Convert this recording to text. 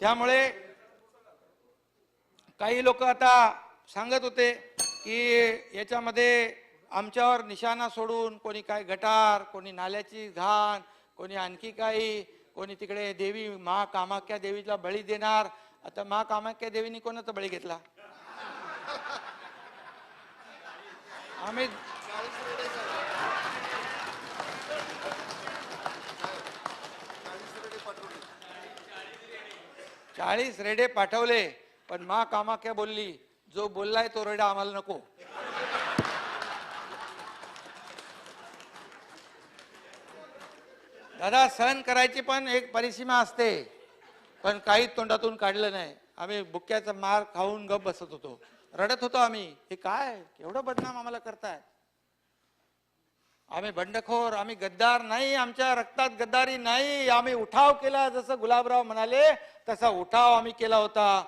त्यामुळे काही लोक आता सांगत होते की याच्यामध्ये आमच्यावर निशाणा सोडून कोणी काय गटार, कोणी नाल्याची घाण, कोणी आणखी काही, कोणी तिकडे देवी मा कामाख्या देवीला बळी देणार. आता मा कामाख्या देवीने कोणाचा बळी घेतला? आम्ही 40 रेडे पाठवले, पण मा कामाख्या बोलली जो बोललाय तो रेडा आम्हाला नको. दादा, सहन करायची पण एक परिसीमा असते, पण काही तोंडातून काढलं नाही. आम्ही बुक्क्याचा मार खाऊन गप बसत होतो, रडत होतो. आम्ही हे काय एवढं बदनाम आम्हाला करताय? आम्ही बंडखोर, आम्ही गद्दार नाही, आमच्या रक्तात गद्दारी नाही. आम्ही उठाव केला, जसं गुलाबराव म्हणाले तसा उठाव आम्ही केला होता.